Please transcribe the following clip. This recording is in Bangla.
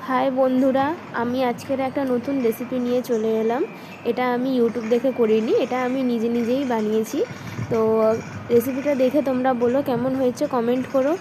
হাই বন্ধুরা, আমি আজকের একটা নতুন রেসিপি নিয়ে চলে এলাম। এটা আমি ইউটিউব দেখে করিনি, এটা আমি নিজেই বানিয়েছি। তো রেসিপিটা দেখে তোমরা বলো কেমন হয়েছে, কমেন্ট করো।